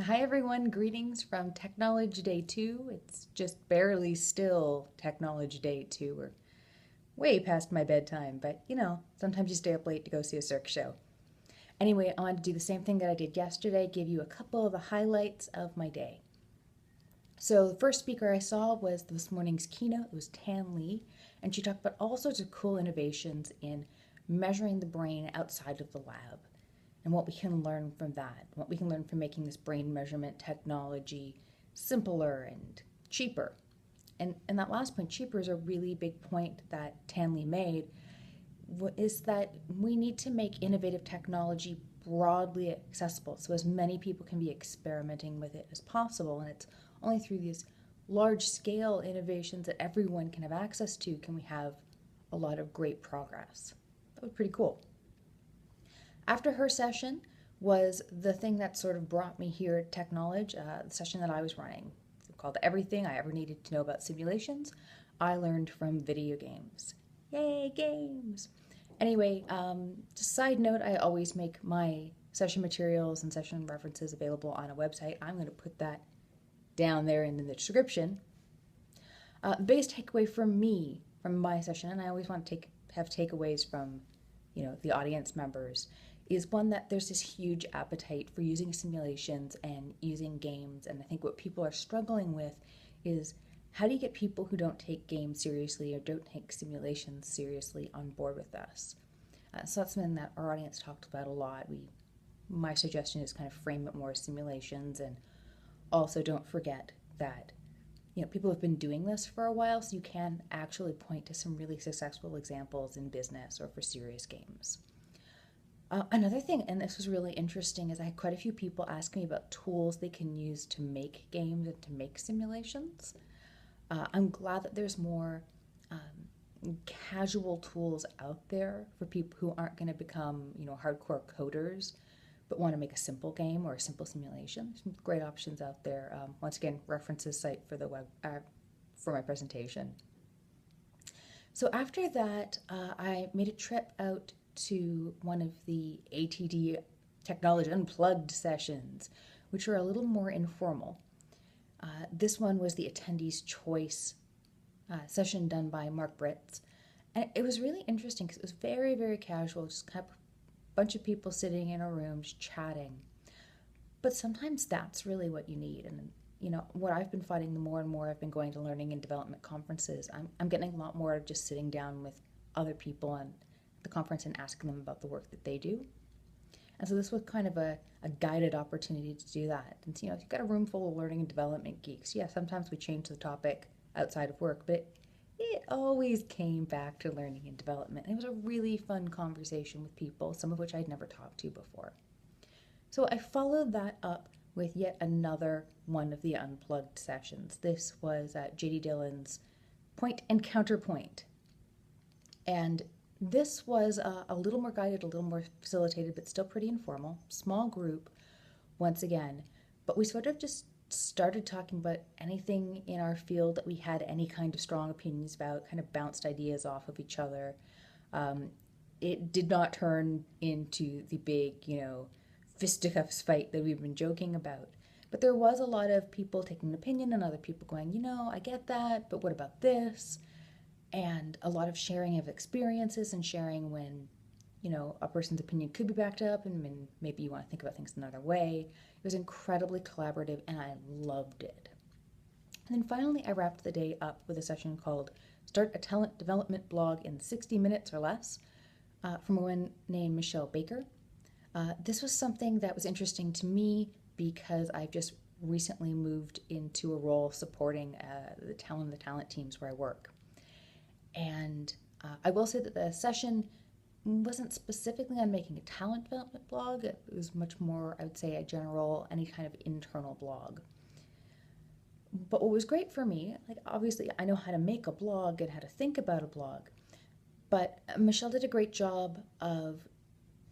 Hi everyone, greetings from TechKnowledge Day 2. It's just barely still TechKnowledge Day 2. We're way past my bedtime, but sometimes you stay up late to go see a circus show. Anyway, I wanted to do the same thing that I did yesterday, give you a couple of the highlights of my day. So the first speaker I saw was this morning's keynote. It was Tan Lee, and she talked about all sorts of cool innovations in measuring the brain outside of the lab and what we can learn from that, what we can learn from making this brain measurement technology simpler and cheaper. And that last point, cheaper, is a really big point that Tan Lee made, is that we need to make innovative technology broadly accessible so as many people can be experimenting with it as possible. And it's only through these large scale innovations that everyone can have access to can we have a lot of great progress. That was pretty cool. After her session was the thing that sort of brought me here at TechKnowledge, the session that I was running, called Everything I Ever Needed to Know About Simulations I Learned from Video Games. Yay, games! Anyway, just side note, I always make my session materials and session references available on a website. I'm going to put that down there in the description. The biggest takeaway from me, from my session, and I always want to have takeaways from the audience members, is one that there's this huge appetite for using simulations and using games. And I think what people are struggling with is how do you get people who don't take games seriously or don't take simulations seriously on board with us? So that's something that our audience talked about a lot. My suggestion is kind of frame it more as simulations, and also don't forget that people have been doing this for a while, so you can actually point to some really successful examples in business or for serious games. Another thing, and this was really interesting, is I had quite a few people ask me about tools they can use to make games and to make simulations. I'm glad that there's more casual tools out there for people who aren't going to become, hardcore coders, but want to make a simple game or a simple simulation. There's some great options out there. Once again, references site for the web for my presentation. So after that, I made a trip out to one of the ATD TechKnowledge Unplugged sessions, which are a little more informal. This one was the Attendees Choice session done by Mark Britz. And it was really interesting because it was very, very casual, just kind of a bunch of people sitting in a room just chatting. But sometimes that's really what you need. And what I've been finding, the more and more I've been going to learning and development conferences, I'm getting a lot more of just sitting down with other people and the conference and asking them about the work that they do. And so this was kind of a guided opportunity to do that. And you've got a room full of learning and development geeks. Yeah, sometimes we change the topic outside of work, but it always came back to learning and development. And it was a really fun conversation with people, some of which I'd never talked to before. So I followed that up with yet another one of the Unplugged sessions. This was J.D. Dillon's Point and Counterpoint. And this was a little more guided, a little more facilitated, but still pretty informal. Small group, once again. But we sort of just started talking about anything in our field that we had any kind of strong opinions about, kind of bounced ideas off of each other. It did not turn into the big, fisticuffs fight that we've been joking about. But there was a lot of people taking an opinion and other people going, I get that, but what about this? And a lot of sharing of experiences and sharing when, a person's opinion could be backed up and maybe you want to think about things another way. It was incredibly collaborative and I loved it. And then finally, I wrapped the day up with a session called Start a Talent Development Blog in 60 Minutes or Less from a woman named Michelle Baker. This was something that was interesting to me because I've just recently moved into a role supporting the talent teams where I work. And I will say that the session wasn't specifically on making a talent development blog. It was much more, I would say, a general, any kind of internal blog. But what was great for me, obviously I know how to make a blog and how to think about a blog, but Michelle did a great job of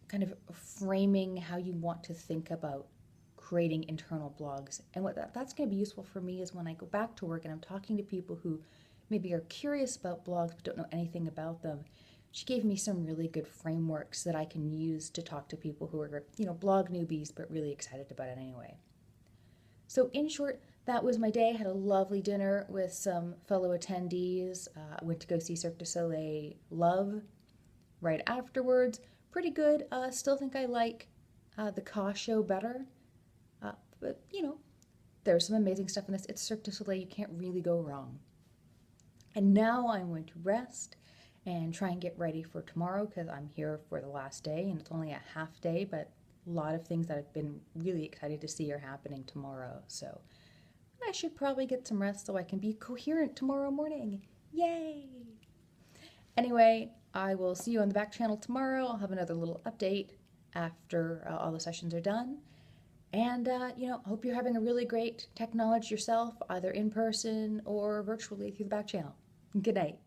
kind of framing how you want to think about creating internal blogs. And what that's going to be useful for me is when I go back to work and I'm talking to people who maybe are curious about blogs but don't know anything about them. She gave me some really good frameworks that I can use to talk to people who are, blog newbies but really excited about it anyway. So in short, that was my day. I had a lovely dinner with some fellow attendees. I went to go see Cirque du Soleil Love right afterwards. Pretty good. Still think I like the Ka show better. But, you know, there's some amazing stuff in this. It's Cirque du Soleil. You can't really go wrong. And now I'm going to rest and try and get ready for tomorrow because I'm here for the last day and it's only a half day, but a lot of things that I've been really excited to see are happening tomorrow. So I should probably get some rest so I can be coherent tomorrow morning. Yay! Anyway, I will see you on the back channel tomorrow. I'll have another little update after all the sessions are done. And, hope you're having a really great TechKnowledge yourself, either in person or virtually through the back channel. Good night.